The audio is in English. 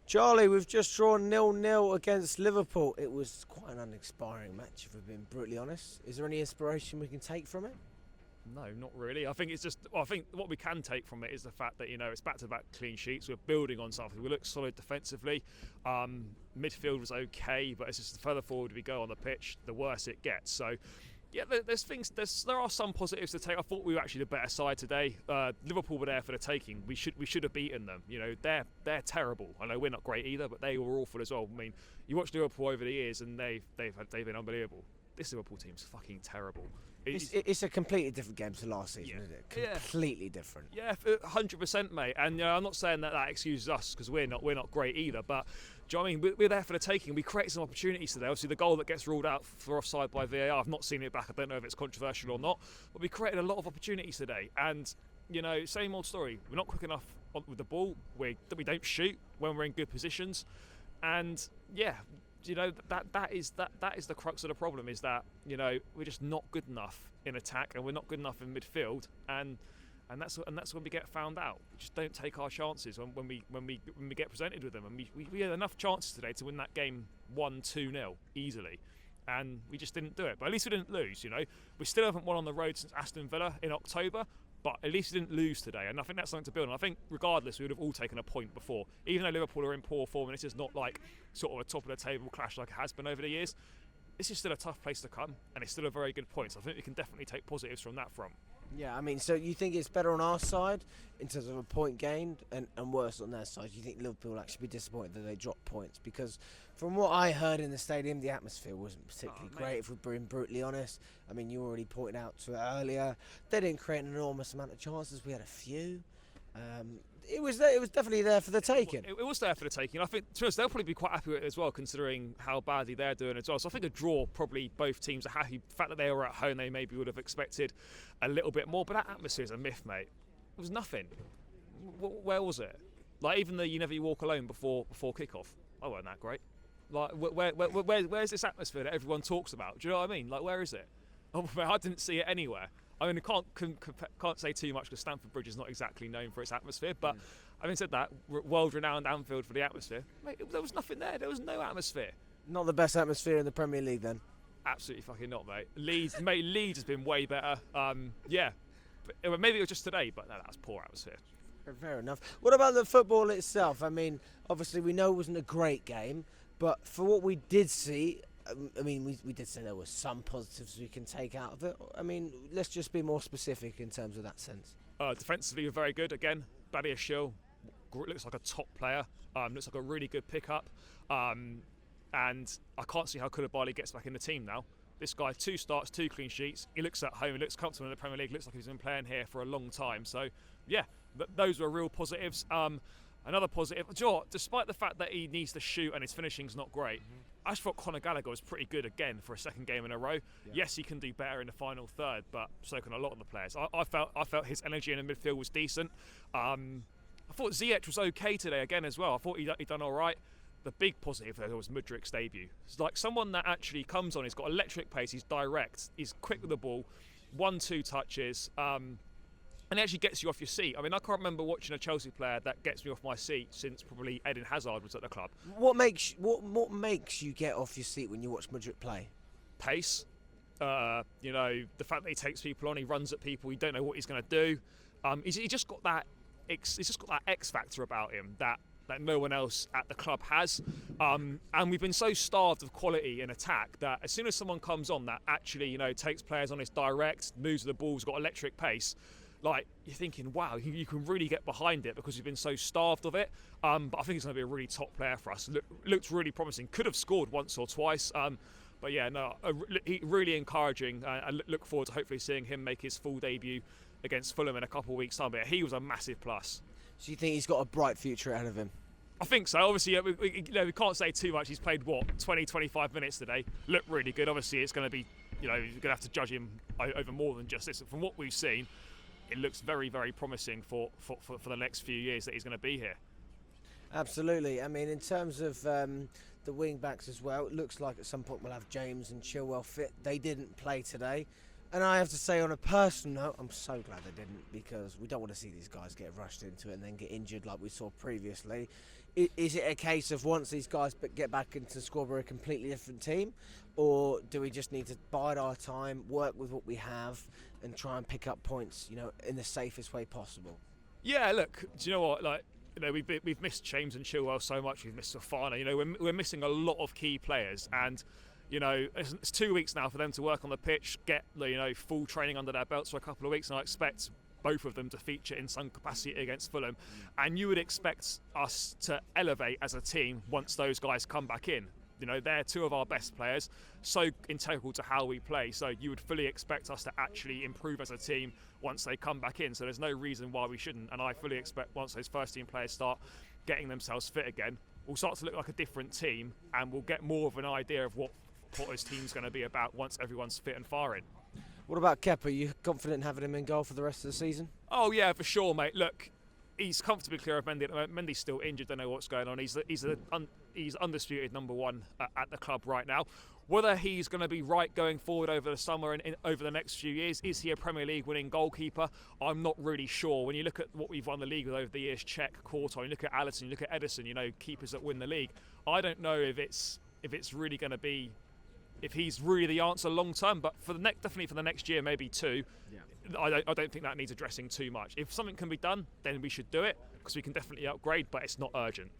Charlie, we've just drawn 0-0 against Liverpool. It was quite an uninspiring match, if we're being brutally honest. Is there any inspiration we can take from it? No, not really. I think it's just. Well, I think what we can take from it is the fact that it's back-to-back clean sheets. We're building on something. We look solid defensively. Midfield was okay, but it's just the further forward we go on the pitch, the worse it gets. So, yeah, there are some positives to take. I thought we were actually the better side today. Liverpool were there for the taking. We should have beaten them. They're terrible. I know we're not great either, but they were awful as well. I mean, you watch Liverpool over the years, and they've been unbelievable. This Liverpool team's fucking terrible. It's a completely different game to last season, isn't it? Completely different. Yeah, 100%, mate. And I'm not saying that excuses us because we're not great either. But do you know what I mean? We're there for the taking. We created some opportunities today. Obviously, the goal that gets ruled out for offside by VAR, I've not seen it back. I don't know if it's controversial or not. But we created a lot of opportunities today. And same old story. We're not quick enough with the ball. We don't shoot when we're in good positions. And yeah. That is the crux of the problem is that we're just not good enough in attack and we're not good enough in midfield and that's when we get found out. We just don't take our chances when we get presented with them, and we had enough chances today to win that game 1-2-0 easily, and we just didn't do it. But at least we didn't lose. We still haven't won on the road since Aston Villa in October. But at least we didn't lose today, and I think that's something to build on. I think regardless, we would have all taken a point before. Even though Liverpool are in poor form, and this is not like sort of a top of the table clash like it has been over the years, this is still a tough place to come, and it's still a very good point. So I think we can definitely take positives from that front. Yeah, I mean, so you think it's better on our side in terms of a point gained and worse on their side? You think Liverpool will actually be disappointed that they dropped points? Because from what I heard in the stadium, the atmosphere wasn't particularly great, if we're being brutally honest. I mean, you already pointed out to it earlier. They didn't create an enormous amount of chances. We had a few. It was definitely there for the taking. It was there for the taking. I think, to be honest, they'll probably be quite happy with it as well, considering how badly they're doing as well. So I think a draw, probably both teams are happy. The fact that they were at home, they maybe would have expected a little bit more. But that atmosphere is a myth, mate. It was nothing. Where was it? Like, even the you never walk alone before kick-off. I wasn't that great. Like, where's this atmosphere that everyone talks about? Do you know what I mean? Like, where is it? Oh, I didn't see it anywhere. I mean, I can't say too much because Stamford Bridge is not exactly known for its atmosphere. But having said that, world-renowned Anfield for the atmosphere. Mate, there was nothing there. There was no atmosphere. Not the best atmosphere in the Premier League, then. Absolutely fucking not, mate. Leeds has been way better. Yeah, but maybe it was just today, but no, that's poor atmosphere. Fair enough. What about the football itself? I mean, obviously we know it wasn't a great game, but for what we did see, I mean, we did say there were some positives we can take out of it. I mean, let's just be more specific in terms of that sense. Defensively, we're very good. Again, Badia Shil looks like a top player. Looks like a really good pickup. And I can't see how Koulibaly gets back in the team now. This guy, 2 starts, 2 clean sheets. He looks at home. He looks comfortable in the Premier League. Looks like he's been playing here for a long time. So, yeah, those were real positives. Another positive, despite the fact that he needs to shoot and his finishing's not great, I just thought Conor Gallagher was pretty good again for a second game in a row. Yeah. Yes, he can do better in the final third, but so can a lot of the players. I felt his energy in the midfield was decent. I thought Ziyech was okay today again as well. I thought he'd done all right. The big positive though was Mudrik's debut. It's like someone that actually comes on. He's got electric pace. He's direct. He's quick with the ball. 1-2 touches. And it actually gets you off your seat. I mean, I can't remember watching a Chelsea player that gets me off my seat since probably Eden Hazard was at the club. What makes you get off your seat when you watch Mudryk play? Pace. The fact that he takes people on, he runs at people. You don't know what he's going to do. He's just got that. He's just got that X factor about him that no one else at the club has. And we've been so starved of quality in attack that as soon as someone comes on that actually takes players on, his direct, moves the ball, has got electric pace. Like, you're thinking, wow, you can really get behind it because we've been so starved of it. But I think he's going to be a really top player for us. Looks really promising. Could have scored once or twice. But yeah, no, really encouraging. I look forward to hopefully seeing him make his full debut against Fulham in a couple of weeks' time. But he was a massive plus. So you think he's got a bright future ahead of him? I think so. Obviously, we can't say too much. He's played, 20-25 minutes today. Looked really good. Obviously, it's going to be, you're going to have to judge him over more than just this. From what we've seen, it looks very, very promising for the next few years that he's going to be here. Absolutely. I mean, in terms of the wing backs as well, it looks like at some point we'll have James and Chilwell fit. They didn't play today. And I have to say, on a personal note, I'm so glad they didn't, because we don't want to see these guys get rushed into it and then get injured like we saw previously. Is it a case of once these guys get back into the squad, we're a completely different team? Or do we just need to bide our time, work with what we have, and try and pick up points, in the safest way possible? Yeah, look, do you know what? We've missed James and Chilwell so much. We've missed Fofana. We're missing a lot of key players, and it's 2 weeks now for them to work on the pitch, get full training under their belts for a couple of weeks, and I expect both of them to feature in some capacity against Fulham. And you would expect us to elevate as a team once those guys come back in. They're two of our best players, so integral to how we play. So you would fully expect us to actually improve as a team once they come back in. So there's no reason why we shouldn't. And I fully expect once those first team players start getting themselves fit again, we'll start to look like a different team, and we'll get more of an idea of what Potter's team's going to be about once everyone's fit and firing. What about Kepa? Are you confident in having him in goal for the rest of the season? Oh yeah, for sure, mate. Look, he's comfortably clear of Mendy at the moment. Mendy's still injured. Don't know what's going on. He's undisputed number one at the club right now. Whether he's going to be right going forward over the summer and over the next few years, is he a Premier League winning goalkeeper? I'm not really sure. When you look at what we've won the league with over the years, Cech, Courtois, you look at Alisson, you look at Edison, keepers that win the league. I don't know if it's really going to be, if he's really the answer long term, but definitely for the next year, maybe two. Yeah. I don't think that needs addressing too much. If something can be done, then we should do it, because we can definitely upgrade, but it's not urgent.